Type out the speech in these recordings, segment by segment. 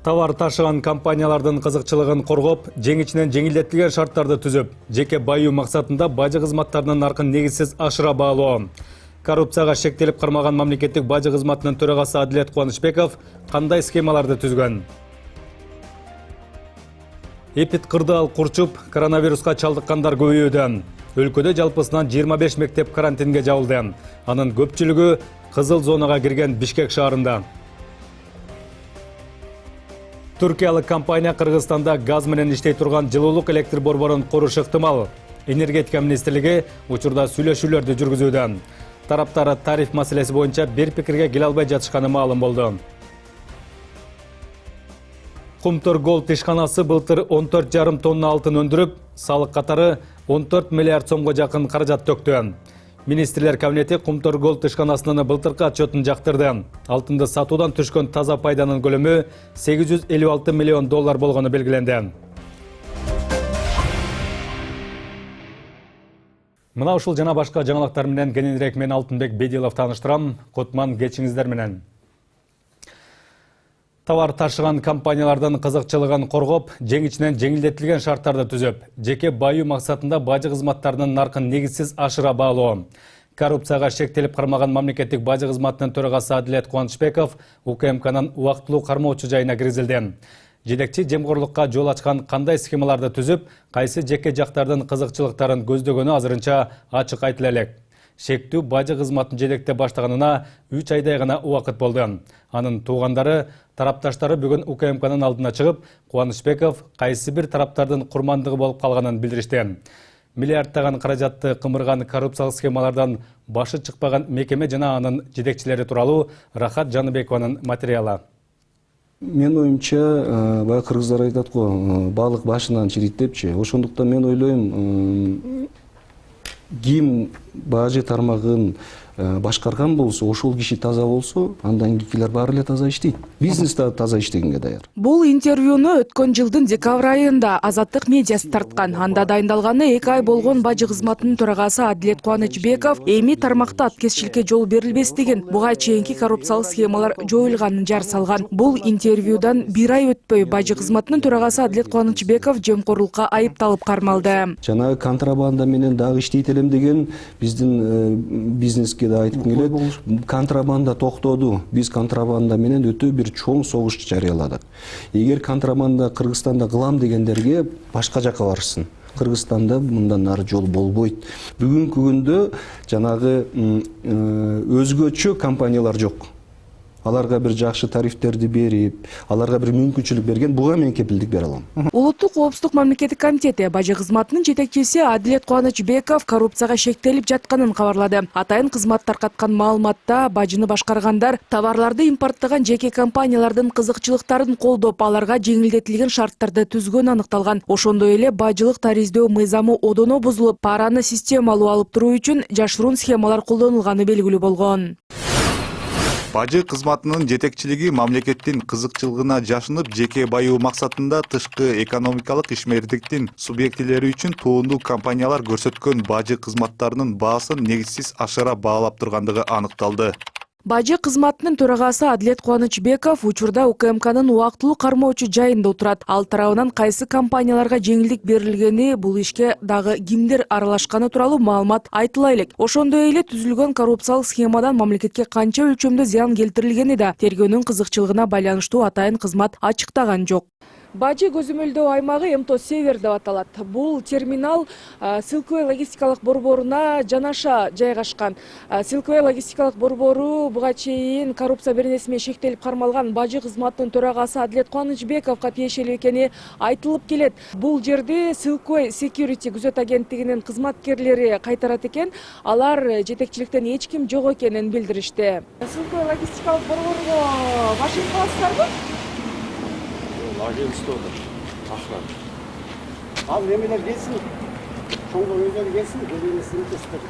Товар ташыган компаниялардын кызыкчылыгын коргоп, жеңичинен жеңилдетилген шарттарды түзүп, жеке байуу максатында бажы кызматтарынын наркын негизсиз ашыра баалоо. Коррупцияга шектелип кармаган мамлекеттик бажы кызматынын төрагасы Адилет Кубанычбеков кандай схемаларды түзгөн? Эпид кырдаал курчуп, коронавируска чалдыккандар көбөйүүдө. Өлкөдө жалпысынан 25 мектеп карантинге жабылды. Анын көпчүлүгү кызыл зонага кирген Бишкек шаарында. Түркиялык компания Кыргызстанда газ менен иштей турган жылуулук электр борборун куруш ыктымал. Энергетика министрлиги учурда сүйлөшүүлөрдү жүргүзүүдө. Тараптар тариф маселеси боюнча бир пикирге келе албай жатышканы маалым болду. Кумтор Голд ишканасы былтыр 14,5 тонна алтын өндүрүп, салык катары 14 миллиард сомго жакын каражат төктү. Министрлер кабинети Кумтор Голд ишканасынын былтыркы отчетун жактырды. Алтынды сатуудан түшкөн таза пайданын көлөмү 856 миллион доллар болгону белгиленди. Мына ушул жана башка жаңылыктар менен кененирээк мен Алтынбек Бедилов тааныштырам. Котман кечиңиздер менен. Товар ташыган компаниялардын кызыкчылыгын коргоп, жеңичинен жеңилдетилген шарттарды түзүп, жеке байуу максатында бажы кызматтарынын наркын негизсиз ашыра баалоо. Коррупцияга шектелип кармаган мамлекеттик бажы кызматынын төрагасы Адилет Кубанычбеков УКМКнын убактылуу кармоочу жайына киргизилди. Жетекчи жемкорлукка жол ачкан кандай схемаларды түзүп, кайсы жеке жактардын кызыкчылыктарын көздөгөнү азырынча ачык айтыла элек. Шектүү бажы кызматын жетектеп баштаганына 3 айдай гана убакыт болду. Анын туугандары, тарапташтары бүгүн УКМКнын алдына чыгып, Кубанычбеков кайсы бир тараптардын курмандыгы болуп калганын билдиришти. Миллиардтаган каражатты кымырган коррупциялык схемалардан башы чыкпаган мекеме жана анын жетекчилери тууралуу Рахат Жаныбекованын материалы. Мен оюмча, бая кыргыздар айтат го, балык башынан чирийт депчи. Ошондуктан мен ойлойм, ким бажы тармагын башкарган болсо, ошол киши таза болсо, андан кийинкилер баары эле таза иштейт. Бизнес да таза иштегенге даяр. Бул интервьюну өткөн жылдын декабрь айында Азаттык медиасы тарткан. Анда дайындалганы 2 ай болгон бажы кызматынын төрагасы Адилет Кубанычбеков эми тармакта аткезчиликке жол берилбес деген, буга чейинки коррупциялык схемалар жоюлганын жар салган. Бул интервьюдан 1 ай өтпөй бажы кызматынын төрагасы Адилет Кубанычбеков жемкорлукка айыпталып кармалды. Жанагы контрабанда менен дагы иштейт элем деген биздин бизнеске да айтып келет. Контрабанда токтоду. Биз контрабанда менен өтө бир чоң согуш жарыяладык. Эгер контрабанда Кыргызстанда кылам дегендерге башка жакка барышсын. Кыргызстанда мындан нары жол болбойт. Бүгүнкү күндө жанагы өзгөчө компаниялар жок. Аларга бир жакшы тарифтерди берип, аларга бир мүмкүнчүлүк берген, буга мен кепилдик бере алам. Улуттук коопсуздук мамлекеттик комитети бажы кызматынын жетекчиси Адилет Кубанычбеков коррупцияга шектелип жатканын кабарлады. Атайын кызмат таркаткан маалыматта бажыны башкаргандар товарларды импорттогон жеке компаниялардын кызыкчылыктарын колдоп, аларга жеңилдетилген шарттарды түзгөн аныкталган. Ошондой эле бажылык тариздөө мыйзамы одоно бузулуп, параны системалуу алып туруу үчүн жашыруун схемалар колдонулганы белгилүү болгон. Бажы кызматынын жетекчилиги мамлекеттин кызыкчылыгына жашынып, жеке байуу максатында тышкы экономикалык ишмердиктин субъектилери үчүн туунду компаниялар көрсөткөн бажы кызматтарынын баасын негизсиз ашыра баалап тургандыгы аныкталды. Бажы кызматынын төрагасы Адилет Кубанычбеков учурда УКМКнын убактылуу кармоочу жайында отурат. Ал тарабынан кайсы компанияларга жеңилдик берилгени, бул ишке дагы кимдер аралашканы тууралуу маалымат айтыла элек. Ошондой эле түзүлгөн коррупциялык схемадан мамлекетке канча өлчөмдө зыян келтирилгени да тергөөнүн кызыкчылыгына байланыштуу атайын кызмат ачыктаган жок. Бажы көзөмөлдөө аймагы МТО Север деп аталат. Бул терминал Силквей логистикалык борборуна жанаша жайгашкан. Силквей логистикалык борбору буга чейин коррупция беренесине шектелип кармалган бажы кызматынын төрагасы Адилет Кубанычбековго тиешелүү экени айтылып келет. Бул жерди Силквей Security күзөт агенттигинин кызматкерлери кайтарат экен. Алар жетекчиликтен эч ким жок экенин билдиришти. Силквей логистикалык борборунга машина кыласыздарбы? Агентствода охрана. Ал немелер келсин, чоңго өздөрү келсин, келбесин тестер.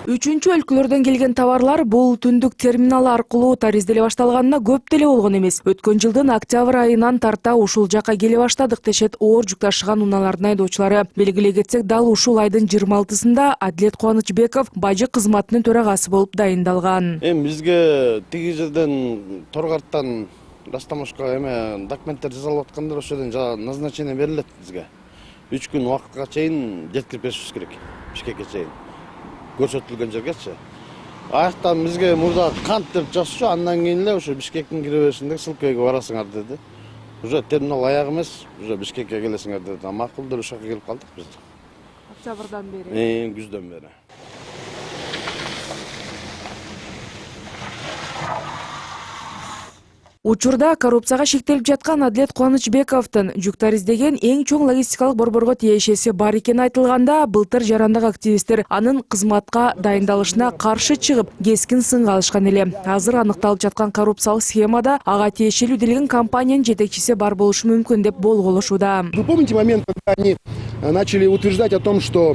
Үчүнчү өлкөлөрдөн келген товарлар бул түндүк терминал аркылуу таризделе башталганына көп деле болгон эмес. Өткөн жылдын октябрь айынан тарта ушул жака келе баштадык дешет оор жүк ташыган унаалардын айдоочулары. Белгилей кетсек, дал ушул айдын 26-сында Адилет Кубанычбеков бажы кызматынын төрагасы болуп дайындалган. Бизге тиги жерден Торгарттан растаможка эме документтер жасалып аткандар ошол жерден назначение берилет бизге. 3 күн убакытка чейин жеткирип беришибиз керек. Бишкекке чейин. Көрсөтүлгөн жергечи. Аяктан бизге мурда кант деп жазчу, андан кийин эле ошо Бишкектин кире беришинде Сылкыйга барасыңар деди. Уже терминал аяк эмес, уже Бишкекке келесиңер деди. Макул деп ошоко келип калдык биз. Октябрдан бери. Күздөн бери. Учурда коррупцияга шектелип жаткан Адлет Кубанычбековдун жүктөр издеген эң чоң логистикалык борборго тиешеси бар экени айтылганда, былтыр жарандык активисттер анын кызматка дайындалышына каршы чыгып, кескин сынга алышкан эле. Азыр аныкталып жаткан коррупциялык схемада ага тиешелүү делген компаниянын жетекчиси бар болушу мүмкүн деп болголошууда. Вы помните момент, когда они начали утверждать о том, что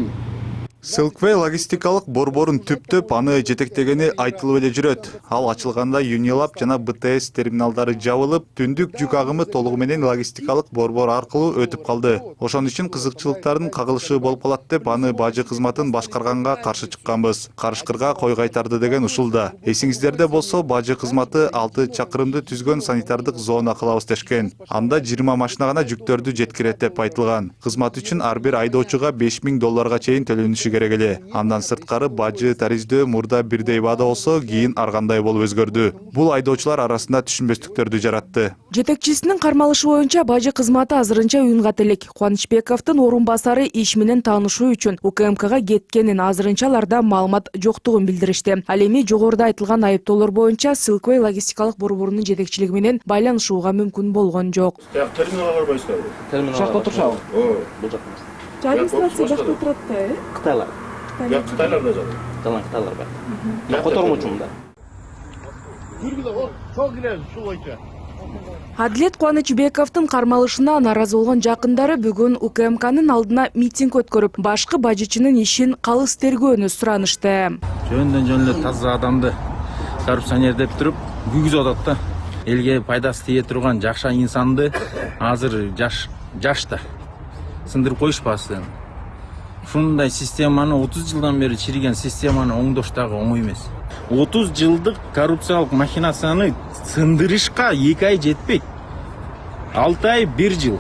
Сылквей логистикалык борборун түптөп аны жетектегени айтылып эле жүрөт. Ал ачылганда Юнилаб жана БТС терминалдары жабылып, түндүк жүк агымы толугу менен логистикалык борбор аркылуу өтүп калды. Ошон үчүн кызыкчылыктардын кагылышы болуп калат деп аны бажы кызматын башкарганга каршы чыкканбыз. Карышкырга кой кайтарды деген ушулда. Эсиңиздерде болсо, бажы кызматы 6 чакырымды түзгөн санитардык зона кылабыз дешкен. Анда 20 машина гана жүктөрдү жеткирет деп айтылган. Кызмат үчүн ар бир айдоочуга $5000 чейин төлөнүшү керек эле. Андан сырткары бажы тарифтөө мурда бирдей баада болсо, кийин ар кандай болуп өзгөрдү. Бул айдоочулар арасында түшүнбөстүктөрдү жаратты. Жетекчисинин кармалышы боюнча бажы кызматы азырынча үнгат элек. Кубанычбековдун орун басары иш менен таанышуу үчүн УКМКга кеткенин, азырынча аларда маалымат жоктугун билдиришти. Ал эми жогоруда айтылган айыптоолор боюнча Сылквей логистикалык борборунун жетекчилиги менен байланышууга мүмкүн болгон жок. Терминалга барбайсызбы? Терминалга турушабы? Бул жакта. Администрация жакта турат да, Кытайлар. Кытайларда жатат. Жана Кытайлар бар. Мен котормочумун да. Адлет Кубанычбековдун кармалышына наразы болгон жакындары бүгүн УКМКнын алдына митинг өткөрүп, башкы бажычынын ишин калыс тергөөнү суранышты. Жөн эле таза адамды коррупционер деп туруп күйгүзүп атат да. Элге пайдасы тие турган жакшы инсанды азыр жашта сындырып коюшпасын. Ушундай системаны 30 жылдан бери чириген системаны оңдош дагы оңой эмес. 30 жылдык коррупциялык махинацияны сындырышка 2 ай жетпейт. 6 ай 1 жыл.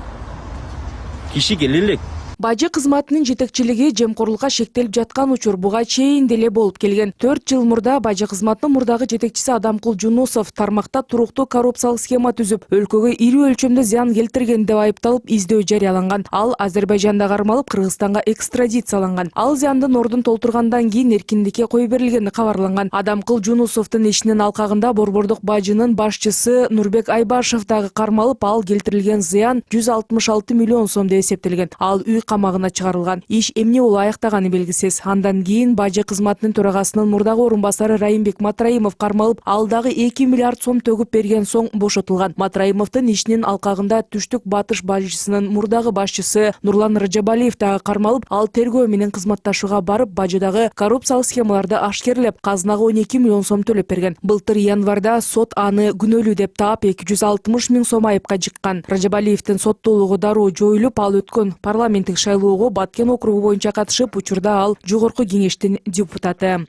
Киши келе элек. Бажы кызматынын жетекчилиги жемкорлукка шектелип жаткан учур буга чейин деле болуп келген. 4 жыл мурда бажы кызматынын мурдагы жетекчиси Адамкул Жунусов тармакта туруктуу коррупциялык схема түзүп, өлкөгө ири өлчөмдө зыян келтирген деп айыпталып издөө жарыяланган. Ал Азербайжанда кармалып, Кыргызстанга экстрадицияланган. Ал зыяндын ордун толтургандан кийин эркиндикке кое берилгени кабарланган. Адамкул Жунусовдун ишинин алкагында борбордук бажынын башчысы Нурбек Айбашев дагы кармалып, ал келтирилген зыян 166 миллион сом деп эсептелген. Ал үй камагына чыгарылган. Иш эмне болуп аяктаганы белгисиз. Андан кийин бажы кызматынын төрагасынын мурдагы орун басары Райымбек Матраимов кармалып, ал дагы 2 миллиард сом төгүп берген соң бошотулган. Матраимовдун ишинин алкагында Түштүк Батыш бажычысынын мурдагы башчысы Нурлан Ражабалиев дагы кармалып, ал тергөө менен кызматташууга барып, бажыдагы коррупциялык схемаларды ашкерлеп, казынага 12 миллион сом төлөп берген. Былтыр январда сот аны күнөөлүү деп таап 260 миң сом айыпка жыккан. Ражабалиевдин соттуулугу дароо жоюлуп, ал өткөн парламенттик шайлоого Баткен округу боюнча катышып, учурда ал жогорку кеңештин депутаты.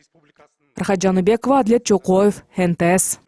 Рахат Жаныбекова, Адлет Жокоев, НТС.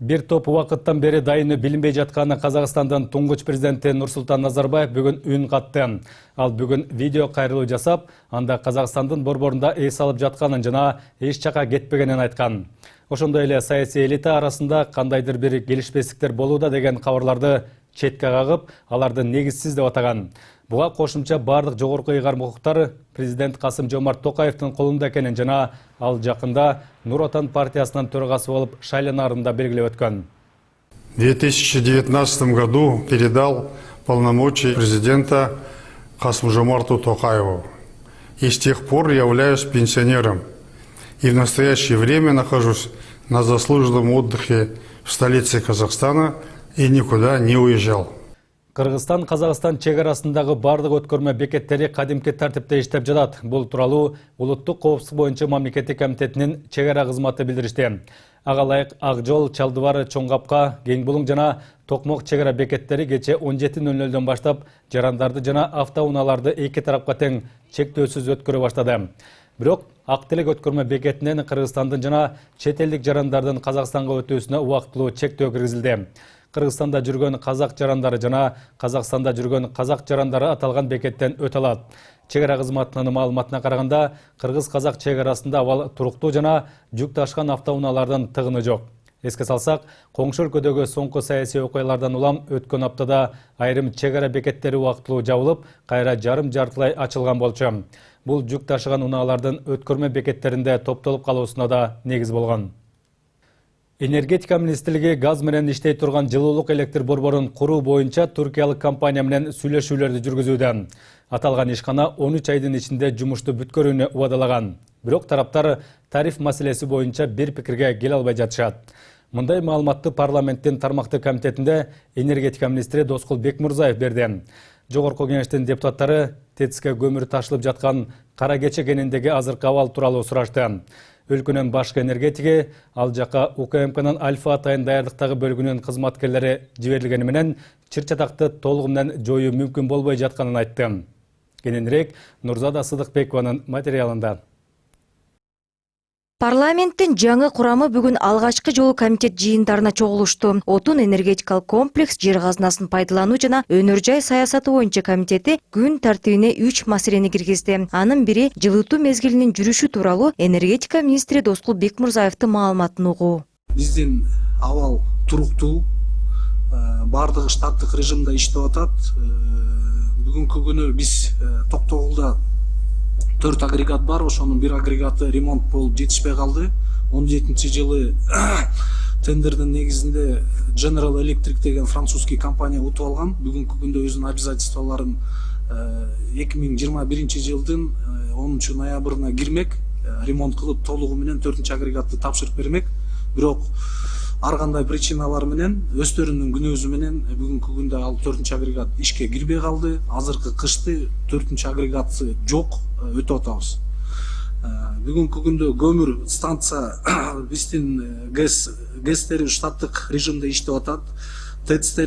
Бир топ убакыттан бери дайыны билинбей жатканы Казакстандын туңгуч президенти Нурсултан Назарбаев бүгүн үн катты. Ал бүгүн видео кайрылуу жасап, анда Казакстандын борборунда эс алып жатканын жана эч жака кетпегенин айткан. Ошондой эле саясий элита арасында кандайдыр бир келишпестиктер болууда деген кабарларды четке кагып, аларды негизсиз деп атаган. Буга кошумча бардык жогорку ыйгарым укуктар президент Касым-Жомарт Токаевдин колунда экенин жана ал жакында Нур Отан партиясынын төрагасы болуп шайланарын да белгилеп өткөн. В 2019 году передал полномочия президента Касым-Жомарту Токаеву. И с тех пор являюсь пенсионером. И в настоящее время нахожусь на заслуженном отдыхе в столице Казахстана и никуда не уезжал. Кыргызстан-Казакстан чек арасындагы бардык өткөрмө бекеттери кадимки тартипте иштеп жатат. Бул тууралуу Улуттук коопсуздук боюнча мамлекеттик комитетинин чек ара кызматы билдиришти. Ага ылайык Ак жол, Чалдыбар, Чоңгапка, Кең Булуң жана Токмок чек ара бекеттери кече 17:00 баштап жарандарды жана автоунааларды эки тарапка тең чектөөсүз өткөрө баштады. Бирок Ак Телек өткөрмө бекетинен Кыргызстандын жана чет элдик жарандардын Казакстанга өтүүсүнө убактылуу чектөө киргизилди. Кыргызстанда жүргөн казак жарандары жана Казакстанда жүргөн казак жарандары аталган бекеттен өтө алат. Чегара кызматынын маалыматына караганда, кыргыз-казак чегарасында абал туруктуу жана жүк ташкан автоунаалардын тыгыны жок. Эске салсак, коңшу өлкөдөгү соңку саясий окуялардан улам өткөн аптада айрым чегара бекеттери убактылуу жабылып, кайра жарым-жартылай ачылган болчу. Бул жүк ташыган унаалардын өткөрмө бекеттеринде топтолуп калуусуна да негиз болгон. Энергетика министрлиги газ менен иштей турган жылуулук электр борборун куруу боюнча туркиялык компания менен сүйлөшүүлөрдү жүргүзүүдө. Аталган ишкана 13 айдын ичинде жумушту бүткөрүүнү убадалаган. Бирок тараптар тариф маселеси боюнча бир пикирге келе албай жатышат. Мындай маалыматты парламенттин тармактык комитетинде энергетика министри Доскул Бекмурзаев берди. Жогорку кеңештин депутаттары ТЭЦке көмүр ташылып жаткан Кара Кече кенендеги азыркы абал тууралуу сурашты. Өлкөнүн башкы энергетиги ал жака УКМКнын Альфа Атайын даярдыктагы бөлүгүнүн кызматкерлери жиберилгени менен чыр-чатакты толугу менен жоюу мүмкүн болбой жатканын айтты. Кененирээк Нурзада Сыдыкбекованын материалында. Парламенттин жаңы курамы бүгүн алгачкы жолу комитет жыйындарына чогулушту. Отун энергетикалык комплекс, жер казынасын пайдалануу жана өнөр жай саясаты боюнча комитети күн тартибине 3 маселени киргизди. Анын бири жылытуу мезгилинин жүрүшү тууралуу энергетика министри Доскул Бекмурзаевдин маалыматын угуу. Биздин абал туруктуу, бардыгы штаттык режимде иштеп атат. Бүгүнкү күнү биз Токтогулда 4 агрегат бар, ошонун бир агрегаты ремонт болуп жетишпей калды. 17-жылы тендердин негизинде General Electric деген французский компания утуп алган. Бүгүнкү күндө өзүнүн обязательстволорун 2021-жылдын 10 ноябрына кирмек, ремонт кылып толугу менен 4-агрегатты тапшырып бермек. Бирок ар кандай причиналар менен, өздөрүнүн күнөөзү менен бүгүнкү күндө ал 4-агрегат ишке кирбей калды. Азыркы кышты 4-агрегаты жок, өтүп атабыз. Бүгүнкү күндө көмүр станция биздин ГЭСтери штаттык режимде иштеп атат. ТЭЦ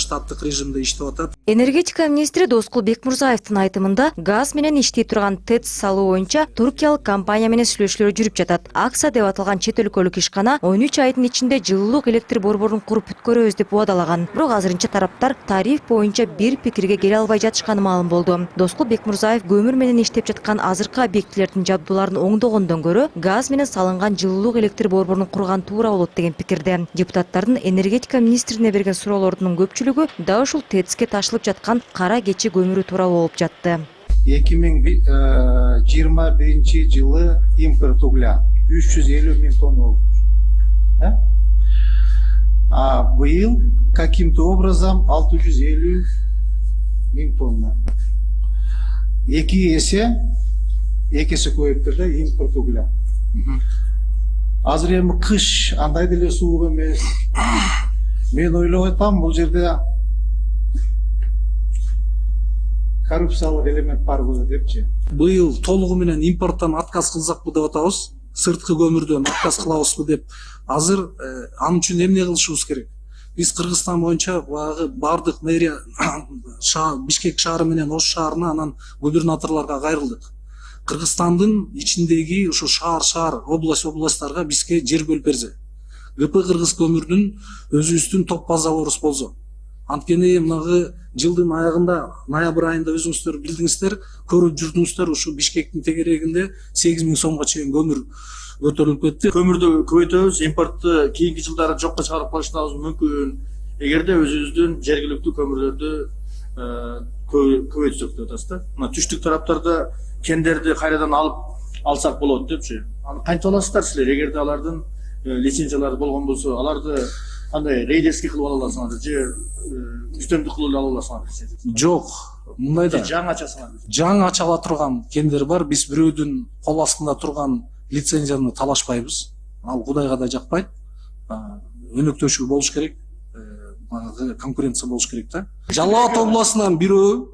штаттык режимде иштеп атат. Энергетика министри Доскул Бекмурзаевдин айтымында газ менен иштей турган ТЭЦ салуу боюнча туркиялык компания менен сүйлөшүүлөр жүрүп жатат. Акса деп аталган чет өлкөлүк ишкана 13 айдын ичинде жылуулук электр борборун куруп бүткөрөбүз деп убадалаган. Бирок азырынча тараптар тариф боюнча бир пикирге келе албай жатышканы маалым болду. Доскул Бекмурзаев көмүр менен иштеп жаткан азыркы объектилердин жабдууларын оңдогондон көрө газ менен салынган жылуулук электр борборун курган туура болот деген пикирде. Депутаттардын энергетика министрине берген суроолордун көпчүлүгү да ушул ТЭЦке ташылып жаткан Кара Кече көмүрү тууралуу болуп жатты. 2021-жылы импорт угля 350 000 тонн болуп. А быйыл каким-то образом 650 000 тонна. Экиси көбөйүптүр да импорт угля. Азыр эми кыш андай деле суук эмес. Мен ойлоп атам, бул жерде коррупциялык элемент бар болот депчи. Быйыл толугу менен импорттон отказ кылсакпы деп атабыз, сырткы көмүрдөн отказ кылабызбы деп. Азыр анын үчүн эмне кылышыбыз керек? Биз Кыргызстан боюнча бардык мэрия Бишкек шаары менен Ош шаарына, анан губернаторлорго кайрылдык. Кыргызстандын ичиндеги ушу шаар, областтарга бизге жер бөлүп берсе. ГП Кыргыз көмүрдүн өзүбүздүн топ базаларыбыз болсо. Анткени мынагы жылдын аягында, ноябрь айында өзүңүздөр билдиңиздер, көрүп жүрдүңүздөр, ушу Бишкектин тегерегинде 8 000 сомго чейин көмүр көтөрүлүп кетти. Көмүрдү көбөйтөбүз, импортты кийинки жылдары жокко чыгарып калышыбыз мүмкүн. Эгерде өзүбүздүн жергиликтүү көмүрлөрдү көбөйтсөк деп атасыз да. Мына түштүк тараптарда кендерди кайрадан алсак болот депчи. Аны канча аласыздар силер? Эгерде алардын лицензиялары болгон болсо, аларды кандай рейдерский кылып ала аласыңар же үстөмдүк кылып ала аласыңар? Жок, мындай да жаңы ачасыңар. жаңы ача ала турган кендер бар. Биз бирөөдүн кол астында турган лицензияны талашпайбыз. Ал Кудайга да жакпайт. Өнөктөшүү болуш керек, конкуренция болуш керек да. Жалал Абад областынан бирөө,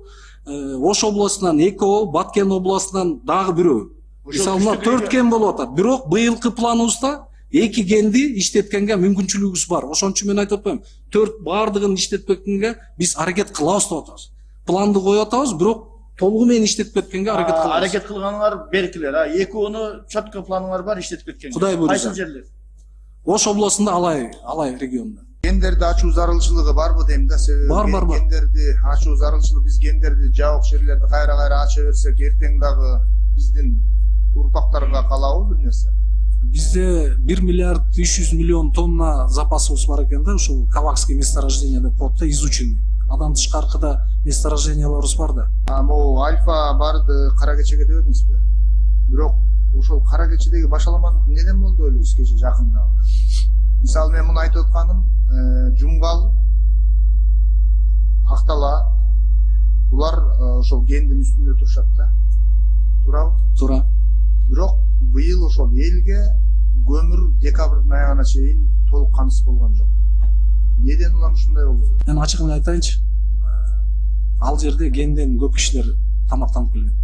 Ош областынан экөө, Баткен областынан дагы бирөө. Мисалы 4 кен болуп атат. Бирок быйылкы планыбызда 2 кенди иштеткенге мүмкүнчүлүгүбүз бар. Ошон үчүн мен айтып атпаймынбы, 4 бардыгын иштетпекенге биз аракет кылабыз деп атабыз. Планды коюп атабыз, бирок толугу менен иштетип кеткенге аракет кылабыз. Аракет кылганыңар беркилер. Экөөөнү четко планыңар бар иштетип кеткен. Кудай буйрса. Кайсы жерлер? Ош областында Алай регионунда. Гендерди ачуу зарылчылыгы барбы дейм да, себеби Бар. гендерди ачуу зарылчылыгы, биз гендерди жабык жерлерди кайра ача берсек, эртең дагы биздин урпактарга калабы бир нерсе. Бизде 1 миллиард 300 миллион тонна запасыбыз бар экен да, ушул Кавакский месторождение деп коет да, изученный. Адан тышкаркыда месторожденияларыбыз бар да. Могу Альфа барды Кара Кечеге дебедиңизби? Бирок ошол Кара Кечедеги башаламандык неден болду ойлойсуз кече жакында? Мисалы мен муну айтып атканым, Жумгал, Актала, булар ошол гендин үстүндө турушат да. Туурабы? Туура. Бирок быйыл ошол элге көмүр декабрдын аягына чейин толук камсыз болгон жок. Неден улам ушундай болду? Мен ачыгын айтайынчы. Ал жерде генден көп кишилер тамактанып келген.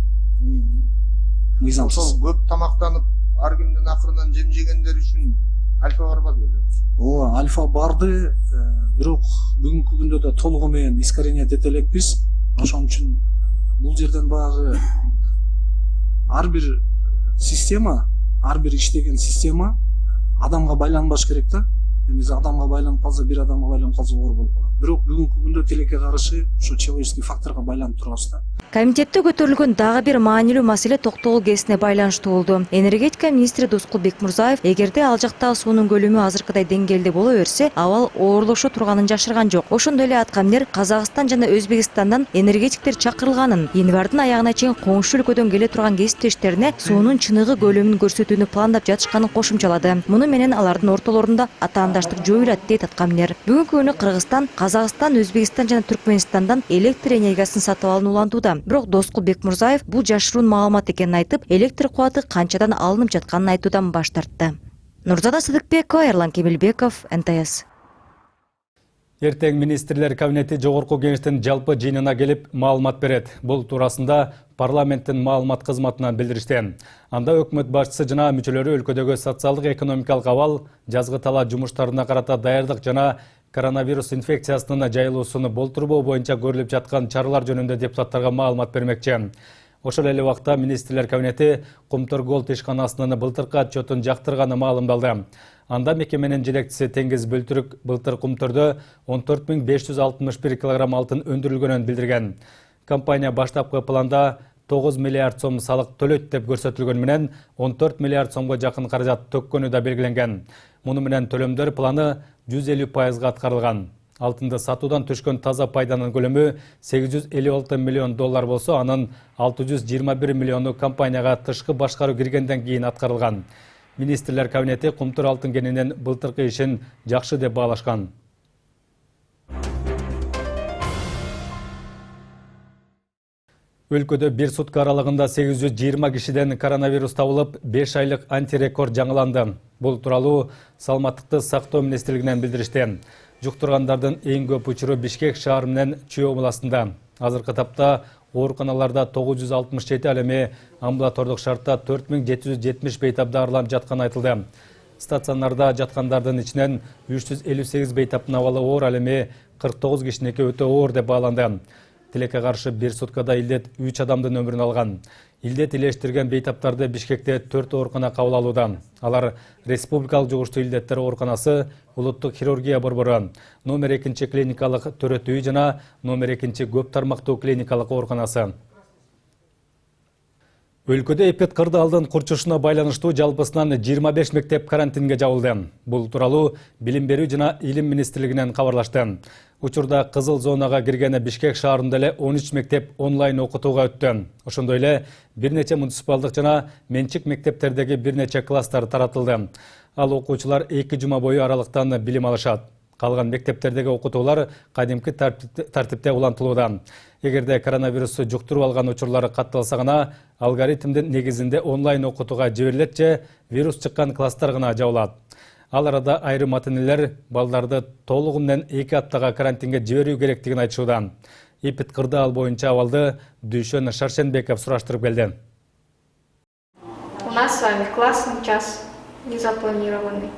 Мыйзамсыз. Ошол көп тамактанып, ар кимдин акырынан жем жегендер үчүн Альфа барбады беле? Ооба, Альфа барды, бирок бүгүнкү күндө да толугу менен искоренять эте элекпиз. Ошон үчүн бул жерден баягы ар бир система, ар бир иштеген система адамга байланбаш керек да. Эмесе адамга байланып калса, бир адамга байланып калса оор болуп калат. Бирок бүгүнкү күндө тилекке каршы ошо человеческий факторго байланып турабыз да. Комитетте көтөрүлгөн дагы бир маанилүү маселе токтогул КЭСине байланыштуу болду. Энергетика министри Доскул Бекмурзаев эгерде ал жактагы суунун көлөмү азыркыдай деңгээлде боло берсе, абал оорлошо турганын жашырган жок. Ошондой эле аткаминер Казакстан жана Өзбекстандан энергетиктер чакырылганын, январдын аягына чейин коңшу өлкөдөн келе турган кесиптештерине суунун чыныгы көлөмүн көрсөтүүнү пландап жатышканын кошумчалады. Муну менен алардын ортолорунда атаандаштык жоюлат дейт аткаминер. Бүгүнкү күнү Кыргызстан, Казакстан, Өзбекстан жана Түркмөнстандан электр энергиясын сатып алууну улантууда. Бирок Доскул Бекмурзаев бул жашыруун маалымат экенин айтып, электр кубаты канчадан алынып жатканын айтуудан баш тартты. Нурзада Сыдыкбекова, Эрлан Кемелбеков, НТС. Эртең министрлер кабинети жогорку кеңештин жалпы жыйынына келип маалымат берет. Бул туурасында парламенттин маалымат кызматынан билдиришти. Анда өкмөт башчысы жана мүчөлөрү өлкөдөгү социалдык экономикалык абал, жазгы талаа жумуштарына карата даярдык жана коронавирус инфекциясынын жайылуусуну болтурбоо боюнча көрүлүп жаткан чаралар жөнүндө депутаттарга маалымат бермекчи. Ошол эле убакта министрлер кабинети Кумтөр Голд ишканасынын былтыркы отчетун жактырганы маалымдалды. Анда мекеменин жетекчиси Теңиз Бөлтүрүк былтыр Кумтөрдө 14.561 килограмм алтын өндүрүлгөнүн билдирген. Компания баштапкы планда 9 миллиард сом салык төлөйт деп көрсөтүлгөн менен 14 миллиард сомго жакын каражат төккөнү да белгиленген. Муну менен төлөмдөр планы 150% аткарылган. Алтынды сатуудан түшкөн таза пайданын көлөмү 856 миллион доллар болсо, анын 621 миллиону компанияга тышкы башкаруу киргенден кийин аткарылган. Министрлер кабинети Кумтөр алтын кенинин былтыркы ишин жакшы деп баалашкан. Өлкөдө бир сутка аралыгында 820 кишиден коронавирус табылып, 5 айлык антирекорд жаңыланды. Бул тууралуу саламаттыкты сактоо министрлигинен билдиришти. Жуктургандардын эң көп учуру Бишкек шаар менен Чүй областында. Азыркы тапта ооруканаларда 967, ал эми амбулатордук шартта 4770 бейтап дарыланып жатканы айтылды. Стационарда жаткандардын ичинен 358 бейтаптын абалы оор, ал эми 49 кишиники өтө оор деп бааланды. Тилекке каршы бир суткада илдет 3 адамдын өмүрүн алган. Илдет илештирген бейтаптарды Бишкекте 4 оорукана кабыл алууда. Алар Республикалык жугуштуу илдеттер ооруканасы, Улуттук хирургия борбору, номер 2 клиникалык төрөтүү үй жана номер 2 көп тармактуу клиникалык ооруканасы. Өлкөдө эпид кырды алдын курчушуна байланыштуу жалпысынан 25 мектеп карантинге жабылды. Бул тууралуу Билим берүү жана Илим министрлигинен кабарлашты. Учурда кызыл зонага киргени Бишкек шаарында эле 13 мектеп онлайн окутууга өттү. Ошондой эле бир нече муниципалдык жана менчик мектептердеги бир нече класстар таратылды. Ал окуучулар 2 жума бою аралыктан билим алышат. Калган мектептердеги окутуулар кадимки тартипте улантылууда. Эгерде коронавирусту жуктуруп алган учурлар катталса гана алгоритмдин негизинде онлайн окутууга жиберилет же вирус чыккан класстар гана жабылат. Ал арада айрым ата-энелер балдарды толугу менен 2 аптага карантинге жиберүү керектигин айтышууда. Эпид кырды ал боюнча абалды Дүйшөн Шаршенбеков сураштырып келди. У нас с вами классный час незапланированный.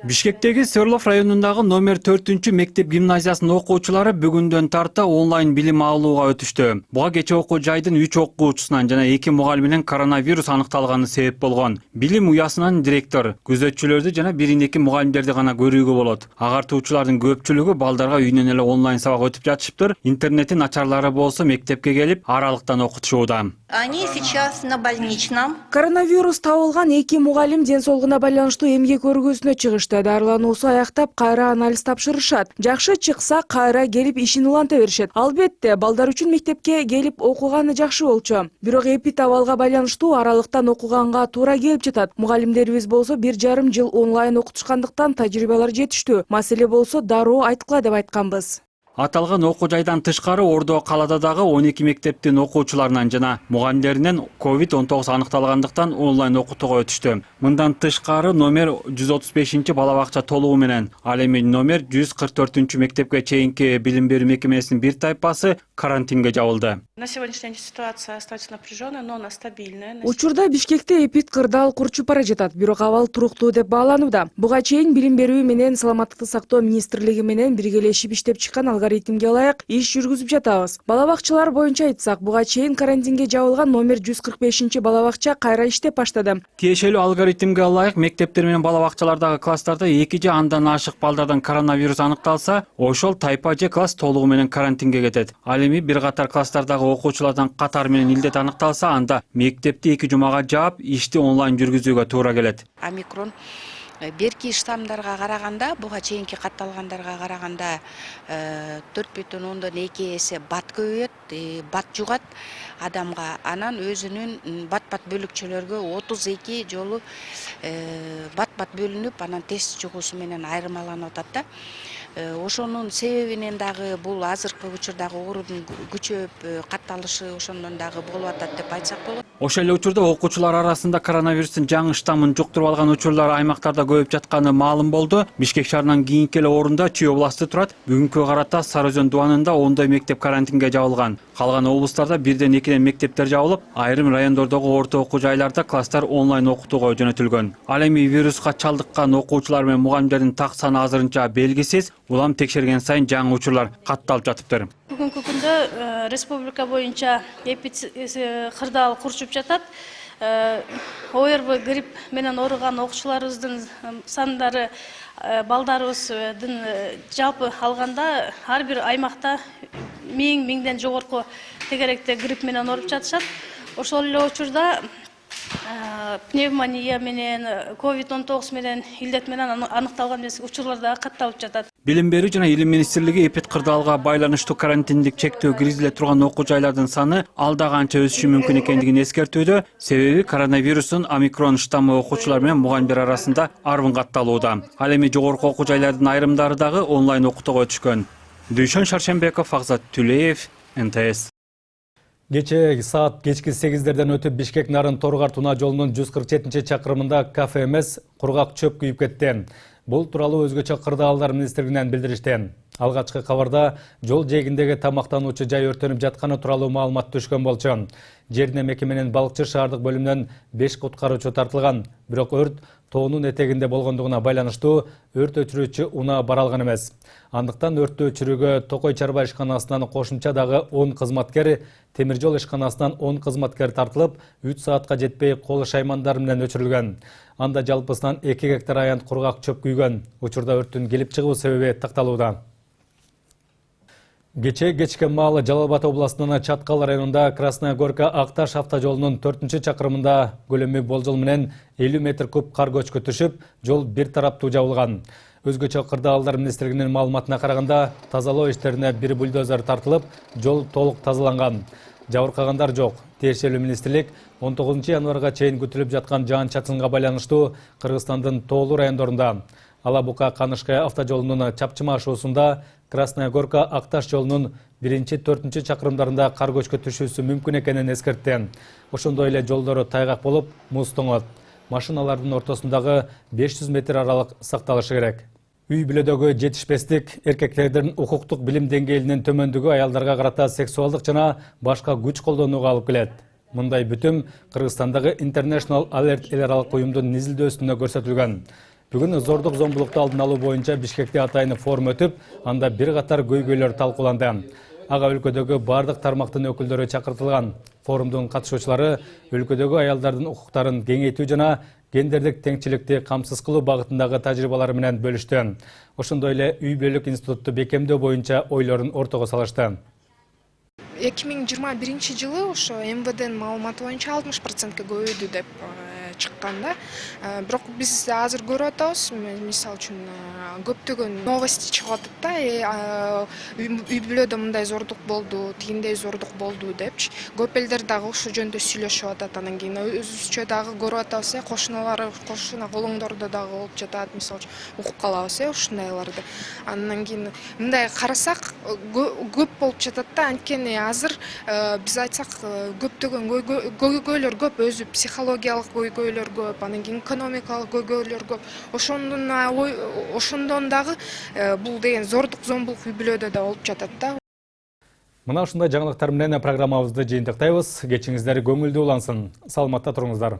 Бишкектеги Серлов районундагы номер 4 мектеп гимназиясынын окуучулары бүгүндөн тарта онлайн билим алууга өтүштү. Буга кечээ окуу жайдын 3 окуучусунан жана 2 мугалиминен коронавирус аныкталганы себеп болгон. Билим уясынын директор күзөтчүлөрдү жана 1-2 мугалимдерди гана көрүүгө болот. Агартуучулардын көпчүлүгү балдарга үйүнөн эле онлайн сабак өтүп жатышыптыр. Интернеттин начарлары болсо мектепке келип аралыктан окутушууда. Они сейчас на больничном. Коронавирус табылган 2 мугалим ден соолугуна байланыштуу эмгек көргөзүнө чыгышты. Дарылануусу аяктап кайра анализ тапшырышат. Жакшы чыкса кайра келип ишин уланта беришет. Албетте, балдар үчүн мектепке келип окуганы жакшы болчу. Бирок эпид абалга байланыштуу аралыктан окуганга туура келип жатат. Мугалимдерибиз болсо 1,5 жыл онлайн окутушкандыктан тажрыйбалар жетиштүү. Маселе болсо дароо айткыла деп айтканбыз. Аталган окуу жайдан тышкары Ордо калада дагы 12 мектептин окуучуларынан жана мугалимдеринен COVID-19 аныкталгандыктан онлайн окутууга өтүштү. Мындан тышкары номер 135 балабакча толугу менен, ал эми номер 144 мектепке чейинки билим берүү мекемесинин бир тайпасы карантинге жабылды. На сегодняшний день ситуация остается напряженная, но она стабильная. Учурда Бишкекте эпид кырдаал курчуп бара жатат, бирок абал туруктуу деп бааланууда. Буга чейин билим берүү менен саламаттыкты сактоо министрлиги менен биргелешип иштеп чыккан алгоритмге ылайык иш жүргүзүп жатабыз. Балабакчалар боюнча айтсак, буга чейин карантинге жабылган номер 145 балабакча кайра иштеп баштады. Тиешелүү алгоритмге ылайык мектептер менен балабакчалардагы класстарда 2 же андан ашык балдардан коронавирус аныкталса, ошол тайпа же класс толугу менен карантинге кетет. Ал эми бир катар класстардагы окуучулардан катар менен илдет аныкталса, анда мектепти 2 жумага жаап, ишти онлайн жүргүзүүгө туура келет. Омикрон берки штамдарга караганда, буга чейинки катталгандарга караганда 4,2 эсе бат көбөйөт, бат жугат адамга. Анан өзүнүн бат-бат бөлүкчөлөргө 32 жолу бат-бат бөлүнүп, анан тест жугуусу менен айырмаланып атат да. Ошонун себебинен дагы бул азыркы учурдагы оорудун күчөп катталышы ошондон дагы болуп атат деп айтсак болот. Ошол эле учурда окуучулар арасында коронавирустун жаңы штаммын жуктуруп алган учурлар аймактарда көбөйүп жатканы маалым болду. Бишкек шаарынан кийинки эле орунда Чүй областы турат. Бүгүнкү карата Сары Өзөн дубанында 10 мектеп карантинге жабылган. Калган облустарда 1-2 мектептер жабылып, айрым райондордогу орто окуу жайларда класстар онлайн окутууга жөнөтүлгөн. Ал эми вируска чалдыккан окуучулар менен мугалимдердин так саны азырынча белгисиз. Улам текшерген сайын жаңы учурлар катталып жатыптыр. Бүгүнкү күндө республика боюнча эпид кырдаал курчуп жатат. ОРВ грипп менен ооруган окуучуларыбыздын сандары балдарыбыздын жалпы алганда ар бир аймакта 1000-ден жогорку тегеректе грипп менен ооруп жатышат. Ошол эле учурда пневмония менен COVID-19 менен илдет менен аныкталган учурлар да катталып жатат. Билим берүү жана илим министрлиги эпид кырдаалга байланыштуу карантиндик чектөө киргизиле турган окуу жайлардын саны алда канча өсүшү мүмкүн экендигин эскертүүдө. Себеби коронавирустун омикрон штаммы окуучулар менен мугалимдер арасында арбын катталууда. Ал эми жогорку окуу жайлардын айрымдары дагы онлайн окутууга өтүшкөн. Дүйшөн Шаршенбеков, Акзат Түлеев, НТС. Кече саат кечки 8-дерден өтүп Бишкек Нарын Торгар Туна жолунун 147-чакырымында кафе эмес, кургак чөп күйүп кетти. Бул тууралуу өзгөчө кырдаалдар министрлигинен билдиришти. Алгачкы кабарда жол жээгиндеги тамактануучу жай өртөнүп жатканы тууралуу маалымат түшкөн болчу. Жерине мекеменин балыкчы шаардык бөлүмүнөн 5 куткаруучу тартылган, бирок өрт тоонун этегинде болгондугуна байланыштуу өрт өчүрүүчү унаа бара алган эмес. Андыктан өрттү өчүрүүгө Токой чарба ишканасынан кошумча дагы 10 кызматкер, темир жол ишканасынан 10 кызматкер тартылып, 3 саатка жетпей кол шаймандар менен өчүрүлгөн. Анда жалпысынан 2 гектар аянт кургак чөп күйгөн. Учурда өрттүн келип чыгуу себеби такталууда. Кечке маалы Жалал Абад областынын Чаткал районунда Красная Горка Акташ автожолунун 4-чакырымында көлөмү болжол менен 50 метр куб кар көчкү түшүп, жол бир тараптуу жабылган. Өзгөчө кырдаалдар министрлигинин маалыматына караганда, тазалоо иштерине бир бульдозер тартылып, жол толук тазаланган. Жабыркагандар жок. Тиешелүү министрлик 19 январга чейин күтүлүп жаткан жаан-чачынга байланыштуу Кыргызстандын тоолуу райондорунда Алабука Канышкая автожолунун чапчыма ашуусунда Красная Горка Акташ жолунун 1-4 чакырымдарында кар көчкү түшүүсү мүмкүн экенин эскертти. Ошондой эле жолдору тайгак болуп, муз тоңот. Машиналардын ортосундагы 500 метр аралык сакталышы керек. Үй бүлөдөгү жетишпестик, эркектердин укуктук билим деңгээлинин төмөндүгү аялдарга карата сексуалдык жана башка күч колдонууга алып келет. Мындай бүтүм Кыргызстандагы International Alert эл аралык уюмдун изилдөөсүндө көрсөтүлгөн. Бүгүн зордук зомбулукту алдын алуу боюнча Бишкекте атайын форум өтүп, анда бир катар көйгөйлөр талкууланды. Ага өлкөдөгү бардык тармактын өкүлдөрү чакыртылган. Форумдун катышуучулары өлкөдөгү аялдардын укуктарын кеңейтүү жана гендердик теңчиликти камсыз кылуу багытындагы тажрыйбалары менен бөлүштү. Ошондой эле үй бүлөлүк институтту бекемдөө боюнча ойлорун ортого салышты. 2021 жылы ошо МВДнын маалыматы боюнча 60%ка көбөйдү деп чыкканда. Бирок биз азыр көрүп атабыз, мисалы үчүн көптөгөн новости чыгып атат да, үй бүлөдө мындай зордук болду, тигиндей зордук болду депчи. Көп элдер дагы ошол жөнүндө сүйлөшүп атат. Анан кийин өзүбүзчө дагы көрүп атабыз, кошуна колуңдордо дагы болуп жатат, мисалы үчүн угуп калабыз ушундайларды. Андан кийин мындай карасак көп болуп жатат да, анткени азыр биз айтсак көптөгөн көйгөйлөр көп, өзү психологиялык көйгөйлөр көп, анан кийин экономикалык көйгөйлөр көп. Ошондон дагы бул деген зордук зомбулук үй бүлөдө да болуп жатат да. Мына ушундай жаңылыктар менен программабызды жыйынтыктайбыз. Кечиңиздер көңүлдүү улансын. Саламатта туруңуздар.